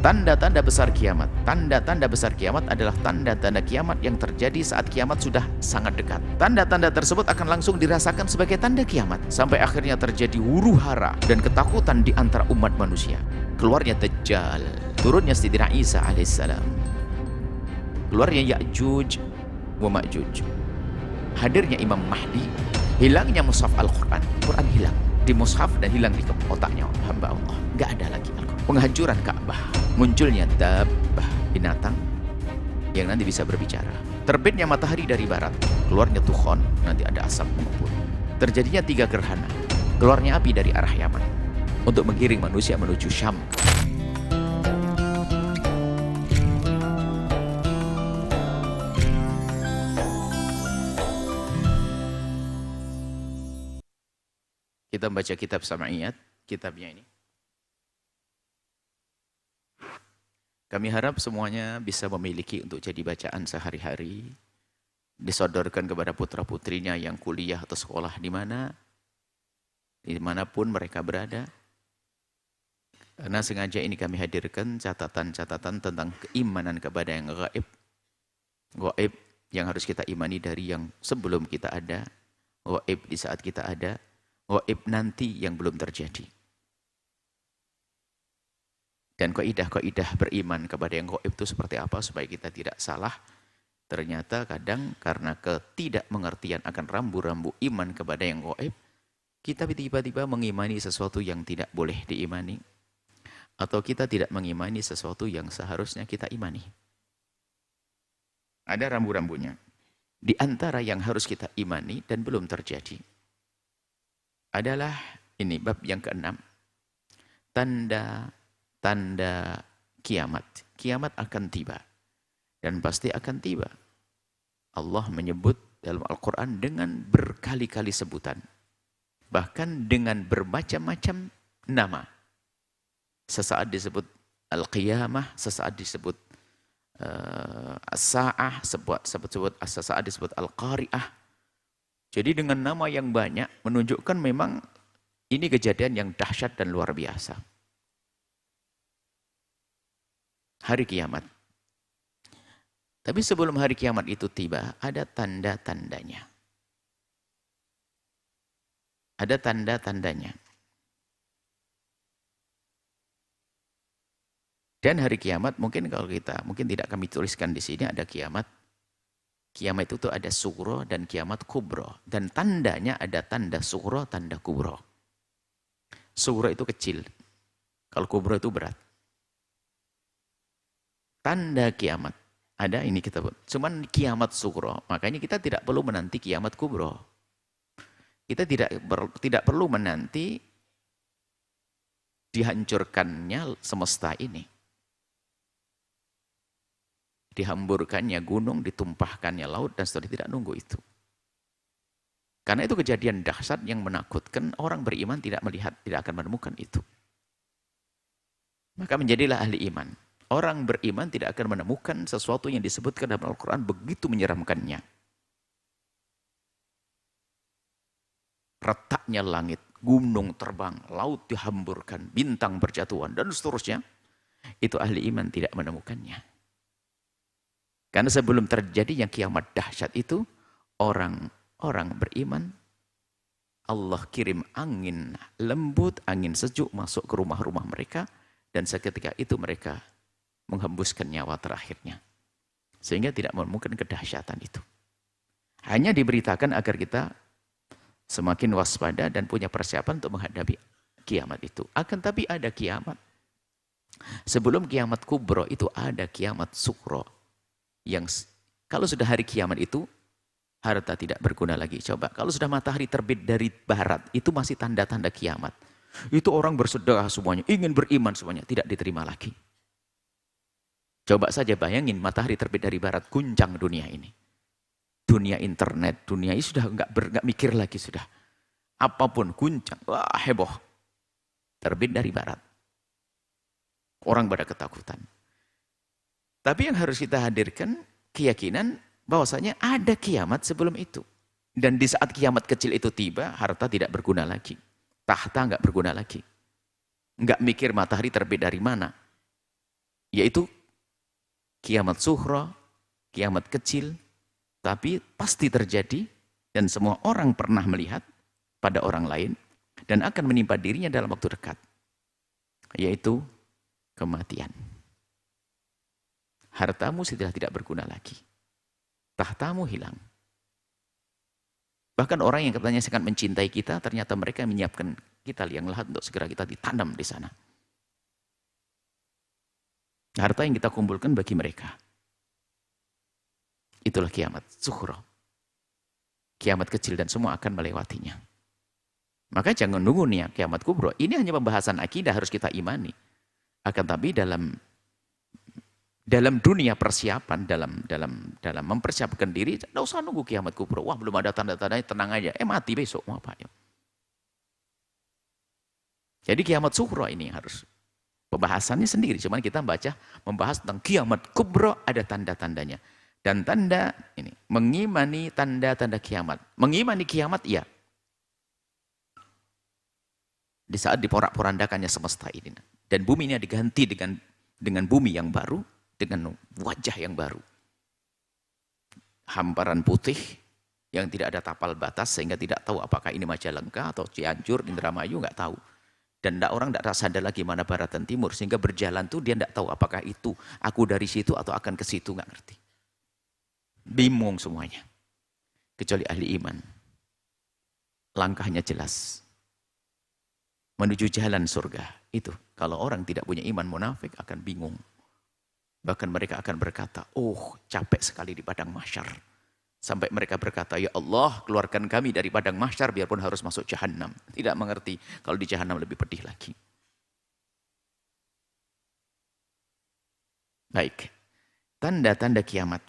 Tanda-tanda besar kiamat. Tanda-tanda besar kiamat adalah tanda-tanda kiamat yang terjadi saat kiamat sudah sangat dekat. Tanda-tanda tersebut akan langsung dirasakan sebagai tanda kiamat. Sampai akhirnya terjadi huru-hara dan ketakutan di antara umat manusia. Keluarnya Dajjal, turunnya Sayyidina Isa alaihissalam, keluarnya Ya'juj wa Ma'juj, hadirnya Imam Mahdi, hilangnya mushaf Al-Quran. Quran hilang di mushaf dan hilang di otaknya hamba Allah. Nggak ada lagi Al-Quran. Penghancuran Ka'bah, munculnya dabbah, binatang yang nanti bisa berbicara. Terbitnya matahari dari barat, keluarnya Tukhon, nanti ada asap mengumpul. Terjadinya 3 gerhana, keluarnya api dari arah Yaman untuk menggiring manusia menuju Syam. Kita membaca kitab Sam'iyat, kitabnya ini. Kami harap semuanya bisa memiliki untuk jadi bacaan sehari-hari, disodorkan kepada putra-putrinya yang kuliah atau sekolah dimanapun mereka berada. Karena sengaja ini kami hadirkan catatan-catatan tentang keimanan kepada yang gaib. Gaib yang harus kita imani dari yang sebelum kita ada, gaib di saat kita ada, gaib nanti yang belum terjadi. Dan kaidah-kaidah beriman kepada yang gaib itu seperti apa supaya kita tidak salah. Ternyata kadang karena ketidakmengertian akan rambu-rambu iman kepada yang gaib, kita tiba-tiba mengimani sesuatu yang tidak boleh diimani. Atau kita tidak mengimani sesuatu yang seharusnya kita imani. Ada rambu-rambunya. Di antara yang harus kita imani dan belum terjadi adalah ini bab yang ke-6. Tanda kiamat. Kiamat akan tiba. Dan pasti akan tiba. Allah menyebut dalam Al-Quran dengan berkali-kali sebutan. Bahkan dengan bermacam-macam nama. Sesaat disebut Al-Qiyamah, sesaat disebut As-Sa'ah, sesaat disebut Al-Qari'ah. Jadi dengan nama yang banyak menunjukkan memang ini kejadian yang dahsyat dan luar biasa. Hari kiamat. Tapi sebelum hari kiamat itu tiba, ada tanda-tandanya. Ada tanda-tandanya. Dan hari kiamat mungkin kalau mungkin tidak kami tuliskan di sini ada kiamat. Kiamat itu ada sugro dan kiamat kubro. Dan tandanya ada tanda sugro, tanda kubro. Sugro itu kecil. Kalau kubro itu berat. Tanda kiamat. Ada ini kita buat. Cuman kiamat sugro. Makanya kita tidak perlu menanti kiamat kubro. Kita tidak perlu menanti dihancurkannya semesta ini. Dihamburkannya gunung, ditumpahkannya laut, dan seterusnya. Tidak nunggu itu. Karena itu kejadian dahsyat yang menakutkan. Orang beriman tidak melihat, tidak akan menemukan itu. Maka menjadilah ahli iman. Orang beriman tidak akan menemukan sesuatu yang disebutkan dalam Al-Quran begitu menyeramkannya. Retaknya langit, gunung terbang, laut dihamburkan, bintang berjatuhan, dan seterusnya. Itu ahli iman tidak menemukannya. Karena sebelum terjadi yang kiamat dahsyat itu, orang beriman, Allah kirim angin lembut, angin sejuk masuk ke rumah-rumah mereka, dan seketika itu mereka menghembuskan nyawa terakhirnya. Sehingga tidak menemukan kedahsyatan itu. Hanya diberitakan agar kita semakin waspada dan punya persiapan untuk menghadapi kiamat itu. Akan tapi ada kiamat. Sebelum kiamat kubro itu ada kiamat sukro. Yang kalau sudah hari kiamat itu, harta tidak berguna lagi. Coba, kalau sudah matahari terbit dari barat, itu masih tanda-tanda kiamat. Itu orang bersedekah semuanya, ingin beriman semuanya, tidak diterima lagi. Coba saja bayangin matahari terbit dari barat, guncang dunia ini. Dunia internet, dunia ini sudah nggak mikir lagi sudah. Apapun guncang, wah heboh. Terbit dari barat. Orang pada ketakutan. Tapi yang harus kita hadirkan keyakinan bahwasanya ada kiamat sebelum itu. Dan di saat kiamat kecil itu tiba, harta tidak berguna lagi. Tahta nggak berguna lagi. Nggak mikir matahari terbit dari mana. Yaitu kiamat sughra, kiamat kecil, tapi pasti terjadi dan semua orang pernah melihat pada orang lain dan akan menimpa dirinya dalam waktu dekat. Yaitu kematian. Hartamu sudah tidak berguna lagi. Tahtamu hilang. Bahkan orang yang katanya sangat mencintai kita, ternyata mereka menyiapkan kita liang lahat untuk segera kita ditanam di sana. Harta yang kita kumpulkan bagi mereka. Itulah kiamat sughra. Kiamat kecil dan semua akan melewatinya. Maka jangan nunggu nih kiamat kubro. Ini hanya pembahasan akidah harus kita imani. Akan tapi dalam dunia persiapan, dalam mempersiapkan diri, tidak usah nunggu kiamat kubro. Wah, belum ada tanda-tandanya, tenang aja. Mati besok, mau apa ya? Jadi kiamat sughra ini harus pembahasannya sendiri. Cuman kita membahas tentang kiamat kubro, ada tanda-tandanya. Dan tanda ini, mengimani tanda-tanda kiamat. Mengimani kiamat, iya. Di saat diporak-porandakannya semesta ini. Dan bumi ini diganti dengan bumi yang baru, dengan wajah yang baru. Hamparan putih yang tidak ada tapal batas sehingga tidak tahu apakah ini Majalengka atau Cianjur, Indramayu, nggak tahu. Dan orang tidak sadar lagi mana barat dan timur sehingga berjalan tuh dia tidak tahu apakah itu aku dari situ atau akan ke situ, nggak ngerti. Bingung semuanya. Kecuali ahli iman. Langkahnya jelas. Menuju jalan surga. Itu kalau orang tidak punya iman munafik akan bingung. Bahkan mereka akan berkata, oh capek sekali di padang mahsyar. Sampai mereka berkata, ya Allah keluarkan kami dari padang mahsyar biarpun harus masuk jahannam. Tidak mengerti kalau di jahannam lebih pedih lagi. Baik, tanda-tanda kiamat.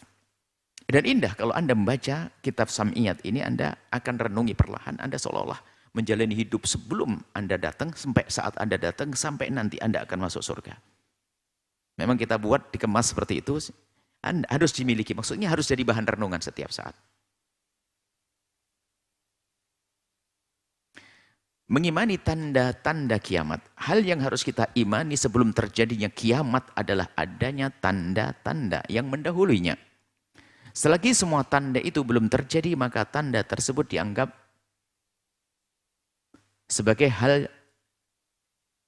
Dan indah kalau Anda membaca kitab Sam'iyat ini, Anda akan renungi perlahan. Anda seolah-olah menjalani hidup sebelum Anda datang, sampai saat Anda datang, sampai nanti Anda akan masuk surga. Memang kita buat, dikemas seperti itu, harus dimiliki. Maksudnya harus jadi bahan renungan setiap saat. Mengimani tanda-tanda kiamat. Hal yang harus kita imani sebelum terjadinya kiamat adalah adanya tanda-tanda yang mendahulunya. Selagi semua tanda itu belum terjadi, maka tanda tersebut dianggap sebagai hal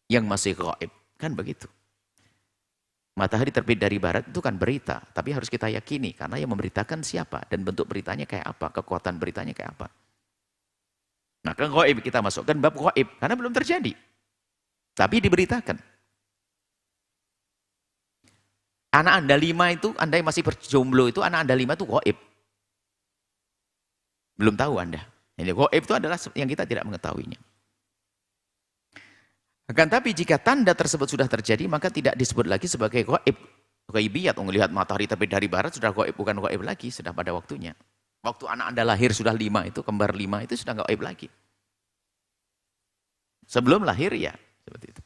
yang masih gaib. Kan begitu. Matahari terbit dari barat itu kan berita, tapi harus kita yakini karena yang memberitakan siapa dan bentuk beritanya kayak apa, kekuatan beritanya kayak apa. Maka gaib kita masukkan bab gaib karena belum terjadi. Tapi diberitakan. Anak Anda 5 itu, Anda yang masih berjomblo itu, anak Anda 5 itu gaib. Belum tahu Anda. Ini gaib itu adalah yang kita tidak mengetahuinya. Akan tapi jika tanda tersebut sudah terjadi, maka tidak disebut lagi sebagai gaib. Gaibiyat, melihat matahari terbit dari barat sudah gaib, bukan gaib lagi, sudah pada waktunya. Waktu anak Anda lahir sudah 5 itu, kembar 5 itu sudah gaib lagi. Sebelum lahir ya, seperti itu.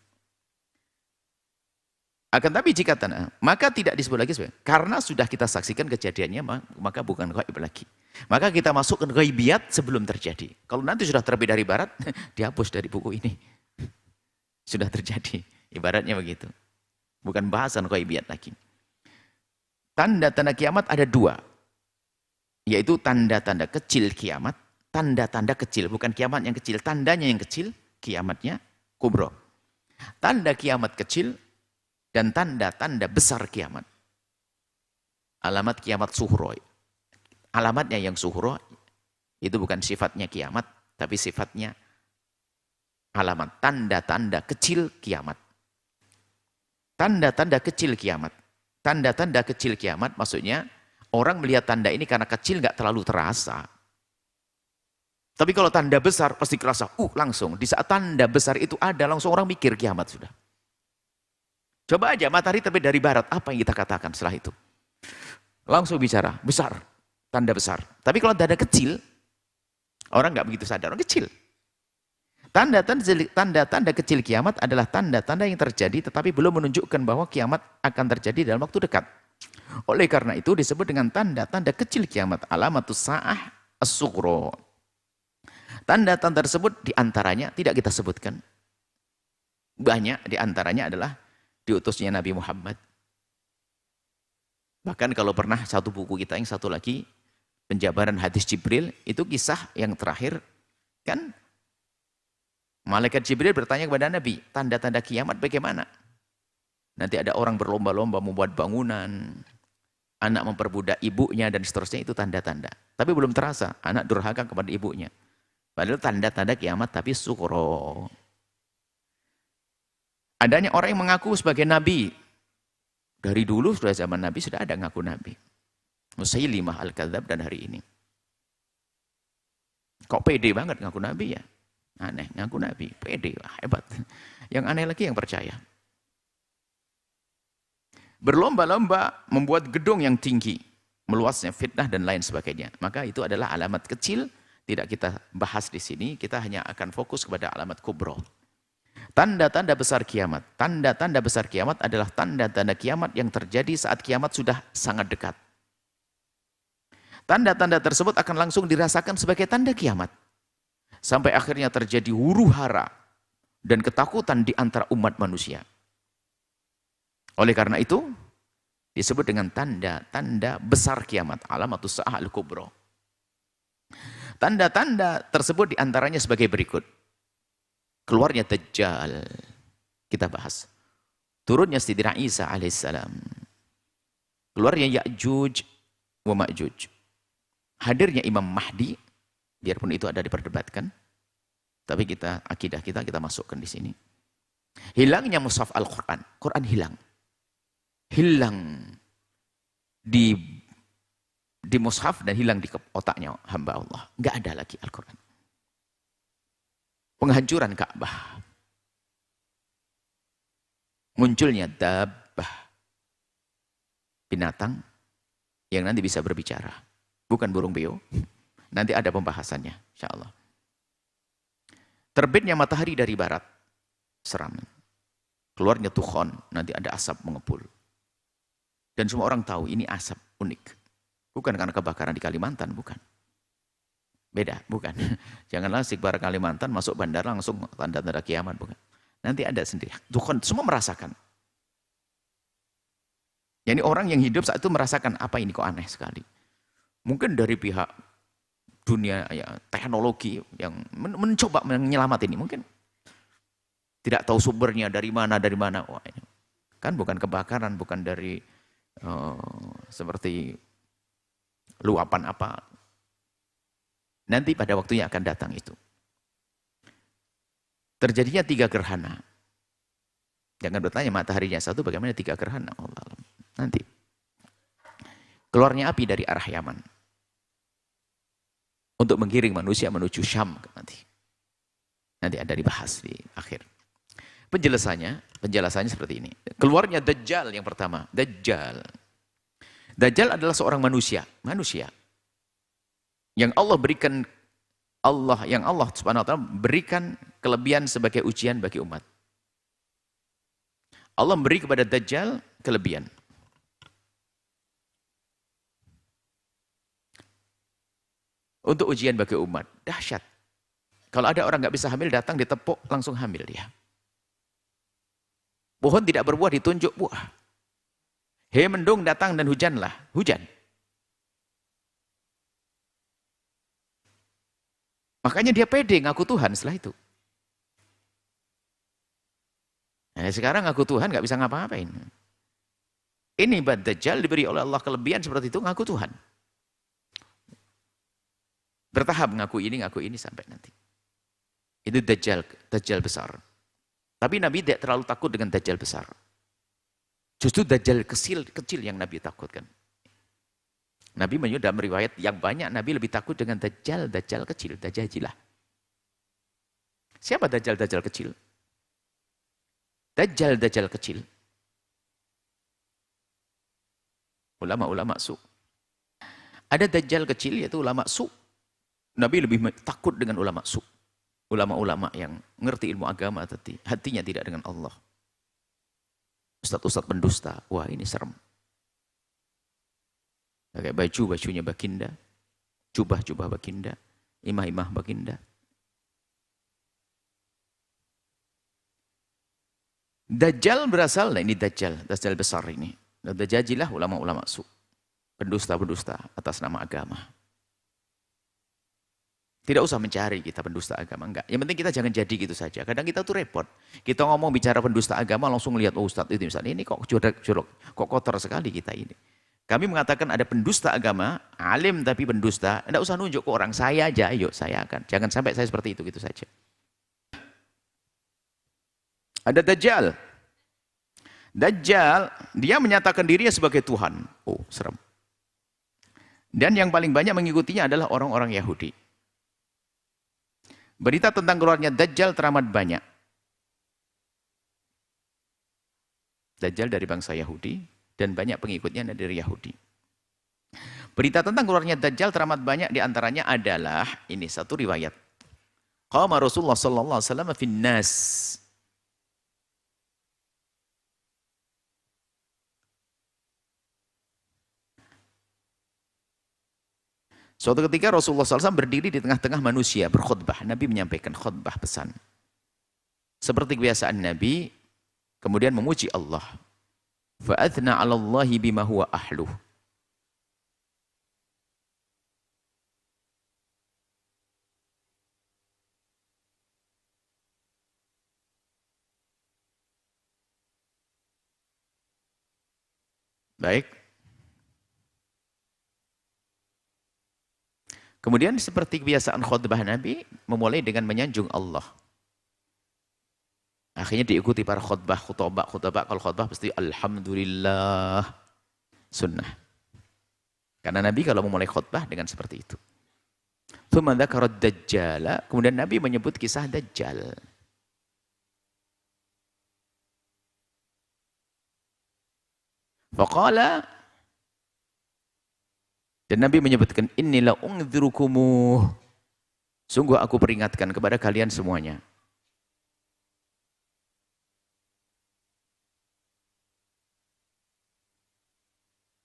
Akan tapi jika tanah, maka tidak disebut lagi sebagai, karena sudah kita saksikan kejadiannya, maka bukan gaib lagi. Maka kita masukkan gaibiyat sebelum terjadi. Kalau nanti sudah terbit dari barat, dihapus dari buku ini. Sudah terjadi, ibaratnya begitu. Bukan bahasan gaibiyat lagi. Tanda-tanda kiamat ada 2. Yaitu tanda-tanda kecil kiamat, tanda-tanda kecil, bukan kiamat yang kecil, tandanya yang kecil, kiamatnya kubro. Tanda kiamat kecil, dan tanda-tanda besar kiamat. Alamat kiamat sughra. Alamatnya yang sughra, itu bukan sifatnya kiamat, tapi sifatnya alamat. Tanda-tanda kecil kiamat. Tanda-tanda kecil kiamat. Tanda-tanda kecil kiamat maksudnya, orang melihat tanda ini karena kecil nggak terlalu terasa. Tapi kalau tanda besar pasti kerasa, langsung. Di saat tanda besar itu ada, langsung orang mikir kiamat sudah. Coba aja matahari terbit dari barat, apa yang kita katakan setelah itu? Langsung bicara, besar, tanda besar. Tapi kalau tanda kecil, orang nggak begitu sadar, orang kecil. Tanda-tanda kecil kiamat adalah tanda-tanda yang terjadi tetapi belum menunjukkan bahwa kiamat akan terjadi dalam waktu dekat. Oleh karena itu disebut dengan tanda-tanda kecil kiamat, alamatus sa'ah as-sughra. Tanda-tanda tersebut diantaranya tidak kita sebutkan. Banyak diantaranya adalah diutusnya Nabi Muhammad Bahkan kalau pernah satu buku kita yang satu lagi, penjabaran hadis Jibril, itu kisah yang terakhir, kan malaikat Jibril bertanya kepada Nabi, tanda-tanda kiamat bagaimana? Nanti ada orang berlomba-lomba membuat bangunan, anak memperbudak ibunya dan seterusnya, itu tanda-tanda. Tapi belum terasa, anak durhaka kepada ibunya. Padahal tanda-tanda kiamat tapi sukro. Adanya orang yang mengaku sebagai nabi. Dari dulu sudah zaman Nabi sudah ada ngaku Nabi. Musailimah al-Kadzab dan hari ini. Kok pede banget ngaku Nabi ya? Aneh, ngaku Nabi, pede, wah, hebat. Yang aneh lagi yang percaya. Berlomba-lomba membuat gedung yang tinggi, meluasnya fitnah dan lain sebagainya. Maka itu adalah alamat kecil, tidak kita bahas di sini, kita hanya akan fokus kepada alamat kubro. Tanda-tanda besar kiamat. Tanda-tanda besar kiamat adalah tanda-tanda kiamat yang terjadi saat kiamat sudah sangat dekat. Tanda-tanda tersebut akan langsung dirasakan sebagai tanda kiamat. Sampai akhirnya terjadi huru-hara dan ketakutan di antara umat manusia. Oleh karena itu, disebut dengan tanda-tanda besar kiamat. Alamatus sa'ah al-kubro. Tanda-tanda tersebut diantaranya sebagai berikut. Keluarnya Dajjal, kita bahas. Turunnya Sayyidina Isa alaihissalam. Keluarnya Ya'juj wa Ma'juj. Hadirnya Imam Mahdi, biarpun itu ada diperdebatkan, tapi akidah kita masukkan di sini. Hilangnya mushaf Al-Quran, Quran hilang. Hilang di mushaf dan hilang di otaknya hamba Allah. Enggak ada lagi Al-Quran. Penghancuran Ka'bah. Munculnya dabbah. Binatang yang nanti bisa berbicara. Bukan burung beo. Nanti ada pembahasannya, insyaAllah. Terbitnya matahari dari barat. Seram. Keluarnya tukhon. Nanti ada asap mengepul. Dan semua orang tahu ini asap unik. Bukan karena kebakaran di Kalimantan, bukan. Beda, bukan. Janganlah Sikbar Kalimantan masuk bandara langsung tanda-tanda kiamat, bukan. Nanti ada sendiri. Tuhan semua merasakan. Jadi orang yang hidup saat itu merasakan apa ini kok aneh sekali. Mungkin dari pihak dunia ya, teknologi yang mencoba menyelamatkan ini mungkin tidak tahu sumbernya dari mana. Wah, ini kan bukan kebakaran, bukan dari seperti luapan apa. Nanti pada waktunya akan datang itu. Terjadinya 3 gerhana. Jangan bertanya mataharinya satu, bagaimana 3 gerhana. Allah. Nanti. Keluarnya api dari arah Yaman. Untuk menggiring manusia menuju Syam nanti. Nanti ada dibahas di akhir. Penjelasannya seperti ini. Keluarnya Dajjal yang pertama. Dajjal adalah seorang manusia. Yang Allah Subhanahu wa taala berikan kelebihan sebagai ujian bagi umat. Allah memberi kepada Dajjal kelebihan. Untuk ujian bagi umat, dahsyat. Kalau ada orang nggak bisa hamil datang ditepuk langsung hamil dia. Pohon tidak berbuah ditunjuk buah. Hei mendung datang dan hujanlah, hujan. Makanya dia pede ngaku Tuhan setelah itu. Nah, sekarang ngaku Tuhan nggak bisa ngapa-ngapain. Ini Dajjal diberi oleh Allah kelebihan seperti itu ngaku Tuhan. Bertahap ngaku ini sampai nanti. Itu Dajjal besar. Tapi Nabi tidak terlalu takut dengan Dajjal besar. Justru Dajjal kecil yang Nabi takutkan. Nabi menyebut dalam riwayat yang banyak Nabi lebih takut dengan Dajjal kecil, Dajajilah. Siapa Dajjal kecil? Dajjal kecil. Ulama-ulama su. Ada Dajjal kecil yaitu ulama su. Nabi lebih takut dengan ulama su. Ulama-ulama yang ngerti ilmu agama tapi hatinya tidak dengan Allah. Ustaz-ustaz pendusta, wah ini serem. Pakai bajunya baginda, jubah baginda, imah baginda. Dajjal berasal, nah ini Dajjal besar ini. Jajilah ulama-ulama su, pendusta-pendusta atas nama agama. Tidak usah mencari kita pendusta agama, enggak. Yang penting kita jangan jadi gitu saja. Kadang kita tuh repot. Kita ngomong bicara pendusta agama langsung lihat, oh Ustadz itu misalnya, ini kok jorok, kok kotor sekali kita ini. Kami mengatakan ada pendusta agama, alim tapi pendusta, enggak usah nunjuk ke orang, saya aja, ayo saya akan. Jangan sampai saya seperti itu, gitu saja. Ada Dajjal. Dajjal, dia menyatakan dirinya sebagai Tuhan. Oh, serem. Dan yang paling banyak mengikutinya adalah orang-orang Yahudi. Berita tentang keluarnya Dajjal teramat banyak. Dajjal dari bangsa Yahudi dan banyak pengikutnya dari Yahudi. Berita tentang keluarnya Dajjal teramat banyak, diantaranya adalah ini satu riwayat. Qama Rasulullah sallallahu alaihi wasallam fin nas. Suatu ketika Rasulullah SAW berdiri di tengah-tengah manusia berkhutbah. Nabi menyampaikan khutbah pesan. Seperti kebiasaan Nabi, kemudian memuji Allah. Fa'athna 'ala Allahi bima huwa ahluh. Baik. Kemudian seperti kebiasaan khutbah Nabi, memulai dengan menyanjung Allah. Akhirnya diikuti para khutbah. Kalau khutbah pasti Alhamdulillah. Sunnah. Karena Nabi kalau memulai khutbah dengan seperti itu. Tsumma dzakara Dajjal. Kemudian Nabi menyebut kisah Dajjal. Faqala, dan Nabi menyebutkan, inilah ungdzirukumu. Sungguh aku peringatkan kepada kalian semuanya.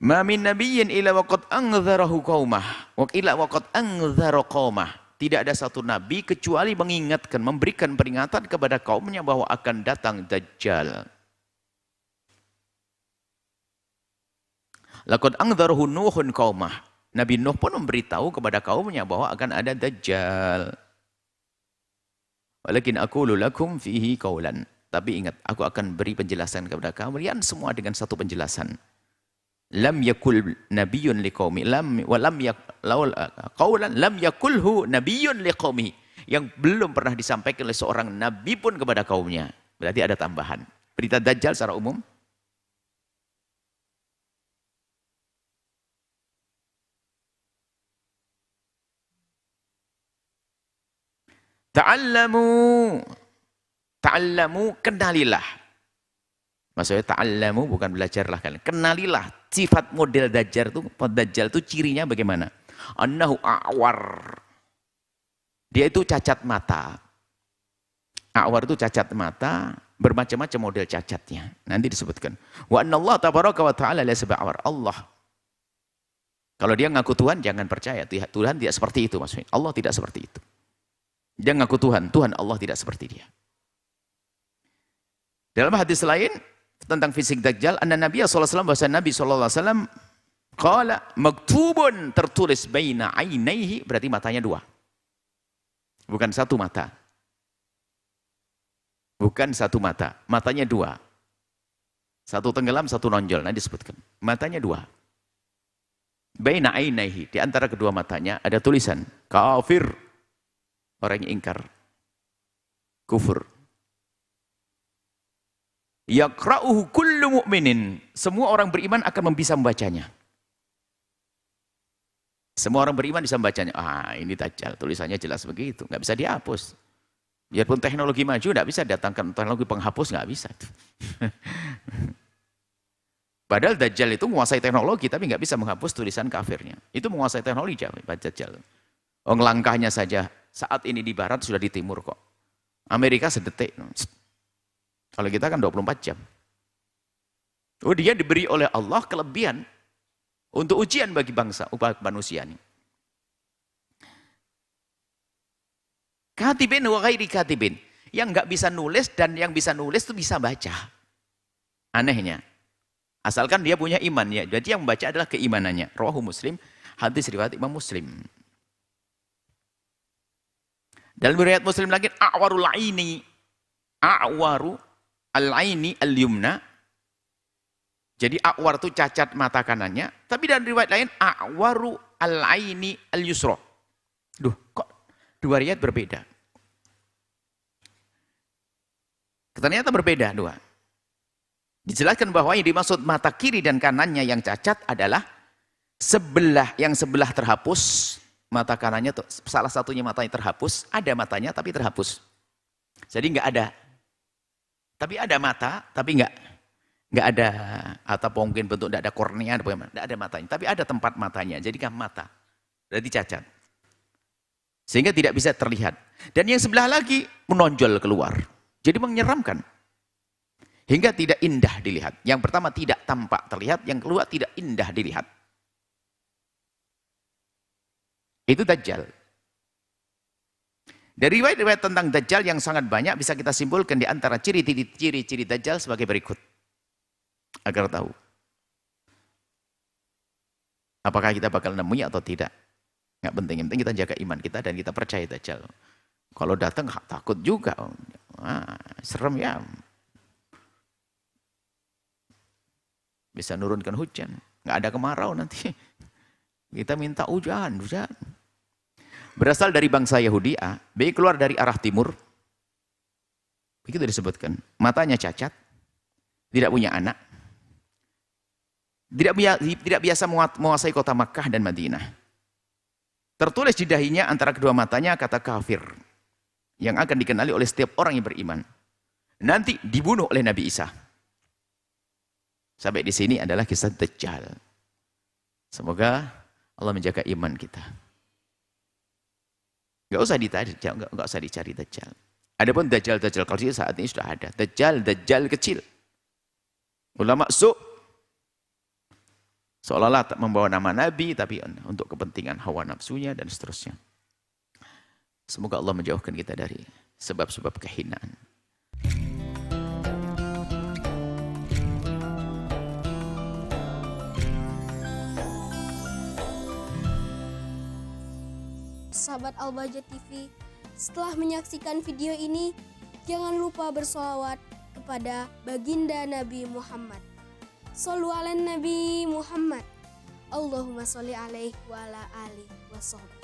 Ma min nabiyyin illa waqad anzarahu qaumah wa illa waqad anzara qaumah. Tidak ada satu nabi kecuali mengingatkan, memberikan peringatan kepada kaumnya bahwa akan datang Dajjal. Laqad anzarahu Nuhun qaumah. Nabi Nuh pun memberitahu kepada kaumnya bahwa akan ada Dajjal. Walakin aqulu lakum fihi qaulan. Tapi ingat, aku akan beri penjelasan kepada kalian semua dengan satu penjelasan. Lam yakul nabiyyun liqaumi lam yakulhu nabiyyun liqaumi, yang belum pernah disampaikan oleh seorang nabi pun kepada kaumnya. Berarti ada tambahan. Berita Dajjal secara umum. Ta'allamu, kenalilah. Maksudnya ta'allamu bukan belajarlah kalian. Kenalilah sifat model Dajjal itu cirinya bagaimana? Annahu a'war. Dia itu cacat mata. A'war itu cacat mata, bermacam-macam model cacatnya. Nanti disebutkan. Wa anna Allah tabaraka wa ta'ala laysa bi'awar. Allah. Kalau dia ngaku Tuhan, jangan percaya. Tuhan tidak seperti itu maksudnya. Allah tidak seperti itu. Dia ngaku Tuhan, Tuhan Allah tidak seperti dia. Dalam hadis lain tentang fisik Dajjal, anna Nabi sallallahu alaihi wasallam, bahasa Nabi sallallahu alaihi wasallam qala maktubun, tertulis baina ainaihi, berarti matanya dua. Bukan satu mata. Bukan satu mata, matanya dua. Satu tenggelam, satu nonjol, nanti disebutkan. Matanya dua. Baina ainaihi, di antara kedua matanya ada tulisan kafir. Orang yang ingkar, kufur. Yaqra'uhu kullu mu'minin. Semua orang beriman akan bisa membacanya. Semua orang beriman bisa membacanya. Ah, ini Dajjal, tulisannya jelas begitu, nggak bisa dihapus. Biarpun teknologi maju, nggak bisa datangkan teknologi penghapus, nggak bisa. Padahal Dajjal itu menguasai teknologi, tapi nggak bisa menghapus tulisan kafirnya. Itu menguasai teknologi, Dajjal. Langkahnya saja saat ini di barat sudah di timur kok. Amerika sedetik. Kalau kita kan 24 jam. Oh, dia diberi oleh Allah kelebihan untuk ujian bagi bangsa, manusia ini. Katibin wa ghairi katibin. Yang nggak bisa nulis dan yang bisa nulis itu bisa baca. Anehnya. Asalkan dia punya iman ya. Jadi yang membaca adalah keimanannya. Rawahu Muslim, hadis riwayat Imam Muslim. Dalam riwayat Muslim lagi, a'warul aini, a'waru al-aini al-yumna. Jadi a'war itu cacat mata kanannya, tapi dalam riwayat lain a'waru al-aini al-yusra. Duh, kok dua riwayat berbeda? Ternyata berbeda dua. Dijelaskan bahwa yang dimaksud mata kiri dan kanannya yang cacat adalah yang sebelah terhapus, mata kanannya tuh salah satunya matanya terhapus, ada matanya tapi terhapus. Jadi nggak ada. Tapi ada mata, tapi nggak ada, atau mungkin bentuk nggak ada kornea, nggak ada matanya, tapi ada tempat matanya. Jadi kan mata, berarti cacat. Sehingga tidak bisa terlihat. Dan yang sebelah lagi menonjol keluar. Jadi menyeramkan. Hingga tidak indah dilihat. Yang pertama tidak tampak terlihat, yang kedua tidak indah dilihat. Itu Dajjal. Dari riwayat-riwayat tentang Dajjal yang sangat banyak bisa kita simpulkan di antara ciri-ciri Dajjal sebagai berikut. Agar tahu. Apakah kita bakal nemunya atau tidak. Nggak penting, yang penting kita jaga iman kita dan kita percaya Dajjal. Kalau datang takut juga. Serem ya. Bisa nurunkan hujan. Nggak ada kemarau nanti. Kita minta hujan. Berasal dari bangsa Yahudi A. B keluar dari arah timur. Begitu disebutkan. Matanya cacat. Tidak punya anak. Tidak biasa menguasai kota Makkah dan Madinah. Tertulis di dahinya antara kedua matanya kata kafir. Yang akan dikenali oleh setiap orang yang beriman. Nanti dibunuh oleh Nabi Isa. Sampai di sini adalah kisah Dajjal. Semoga Allah menjaga iman kita. Enggak usah dicari Dajjal. Adapun Dajjal kecil saat ini sudah ada. Dajjal kecil. Ulama seolah-olah tak membawa nama Nabi, tapi untuk kepentingan hawa nafsunya dan seterusnya. Semoga Allah menjauhkan kita dari sebab-sebab kehinaan. Sahabat Al-Bahjah TV, setelah menyaksikan video ini, jangan lupa bersolawat kepada baginda Nabi Muhammad. Shollu ala Nabi Muhammad. Allahumma sholli alaihi wa ala alihi wa sahbihi.